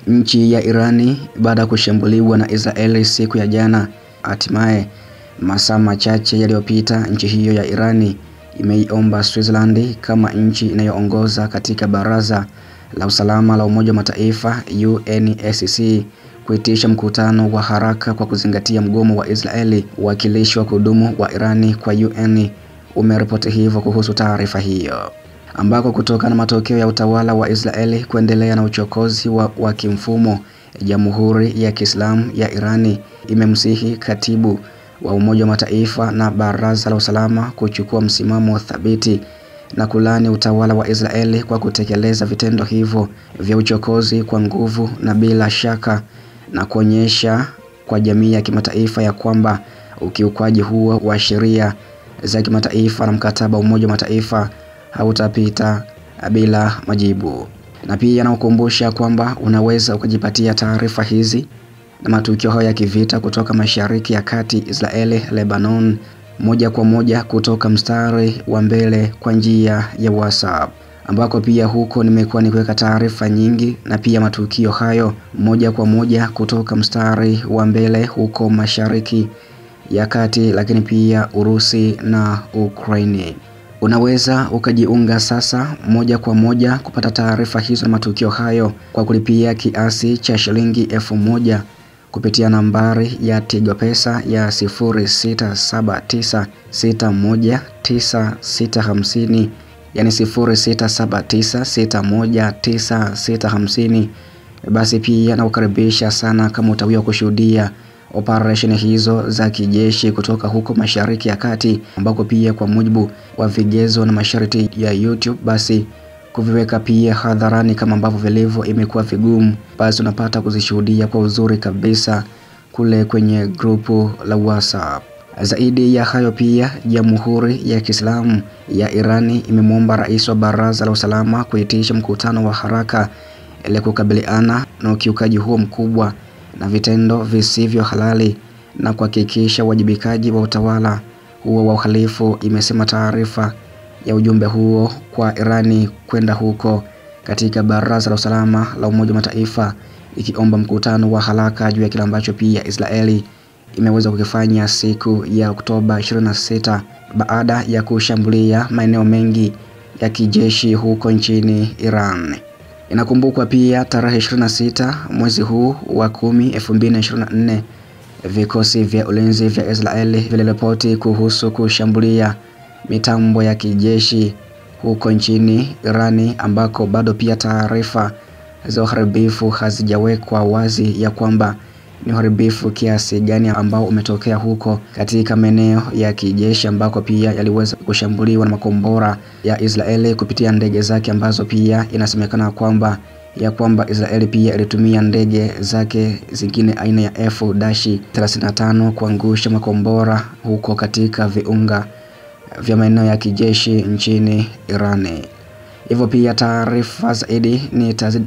Nchi ya Irani baada ya kushambuliwa na Israeli siku ya jana, hatimaye masaa machache yaliyopita nchi hiyo ya Irani imeiomba Switzerland kama nchi inayoongoza katika Baraza la Usalama la Umoja wa Mataifa UNSC kuitisha mkutano wa haraka kwa kuzingatia mgomo wa Israeli. Uwakilishi wa kudumu wa Irani kwa UN umeripoti hivyo kuhusu taarifa hiyo, ambako kutokana na matokeo ya utawala wa Israeli kuendelea na uchokozi wa kimfumo, Jamhuri ya Kiislamu ya Irani imemsihi katibu wa Umoja wa Mataifa na Baraza la Usalama kuchukua msimamo thabiti na kulani utawala wa Israeli kwa kutekeleza vitendo hivyo vya uchokozi kwa nguvu na bila shaka, na kuonyesha kwa jamii ya kimataifa ya kwamba ukiukwaji huo wa sheria za kimataifa na mkataba wa Umoja wa Mataifa hautapita bila majibu. Na pia anakukumbusha kwamba unaweza ukajipatia taarifa hizi na matukio haya ya kivita kutoka Mashariki ya Kati, Israeli, Lebanon, moja kwa moja kutoka mstari wa mbele kwa njia ya WhatsApp, ambako pia huko nimekuwa nikiweka taarifa nyingi na pia matukio hayo moja kwa moja kutoka mstari wa mbele huko Mashariki ya Kati, lakini pia Urusi na Ukraini. Unaweza ukajiunga sasa moja kwa moja kupata taarifa hizo na matukio hayo kwa kulipia kiasi cha shilingi 1000 kupitia nambari ya Tigo Pesa ya 0679619650, yani 0679619650. Basi pia na ukaribisha sana kama utawia kushuhudia operation hizo za kijeshi kutoka huko Mashariki ya Kati, ambako pia kwa mujibu wa vigezo na masharti ya YouTube basi kuviweka pia hadharani kama ambavyo vilivyo imekuwa vigumu, basi unapata kuzishuhudia kwa uzuri kabisa kule kwenye grupu la WhatsApp. Zaidi ya hayo pia, Jamhuri ya Kiislamu ya Irani imemwomba rais wa Baraza la Usalama kuitisha mkutano wa haraka ili kukabiliana na ukiukaji huo mkubwa na vitendo visivyo halali na kuhakikisha uwajibikaji wa utawala huo wa uhalifu, imesema taarifa ya ujumbe huo kwa Irani kwenda huko katika Baraza la Usalama la Umoja wa Mataifa, ikiomba mkutano wa haraka juu ya kile ambacho pia Israeli imeweza kukifanya siku ya Oktoba 26 baada ya kushambulia maeneo mengi ya kijeshi huko nchini Iran. Inakumbukwa pia tarehe 26 mwezi huu wa 10 2024 vikosi vya ulinzi vya Israeli viliripoti kuhusu kushambulia mitambo ya kijeshi huko nchini Irani, ambako bado pia taarifa za uharibifu hazijawekwa wazi ya kwamba ni uharibifu kiasi gani ambao umetokea huko katika maeneo ya kijeshi, ambako pia yaliweza kushambuliwa na makombora ya Israeli kupitia ndege zake, ambazo pia inasemekana kwamba Israeli pia ilitumia ndege zake zingine aina ya F-35 kuangusha makombora huko katika viunga vya maeneo ya kijeshi nchini Irani. Hivyo pia taarifa zaidi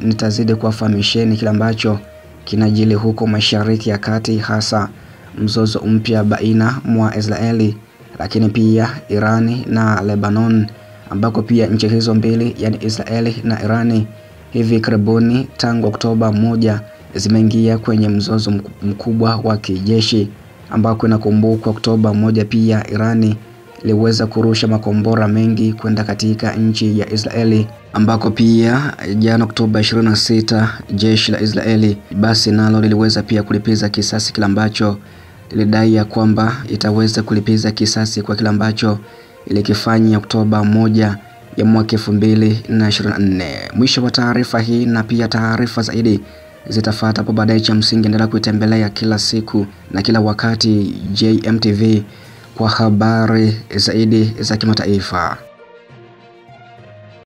nitazidi kuwafahamisheni kile ambacho kinajili huko Mashariki ya Kati, hasa mzozo mpya baina mwa Israeli lakini pia Irani na Lebanon, ambako pia nchi hizo mbili yani Israeli na Irani hivi karibuni tangu Oktoba 1 zimeingia kwenye mzozo mkubwa wa kijeshi, ambako inakumbukwa Oktoba 1 pia Irani liweza kurusha makombora mengi kwenda katika nchi ya Israeli, ambako pia jana Oktoba 26 jeshi la Israeli basi nalo liliweza pia kulipiza kisasi kile ambacho lilidai ya kwamba itaweza kulipiza kisasi kwa kile ambacho ilikifanya Oktoba 1 ya mwaka 2024. Mwisho wa taarifa hii na pia taarifa zaidi zitafuata hapo baadaye. Cha msingi endelea kuitembelea kila siku na kila wakati JMTV kwa habari zaidi za kimataifa.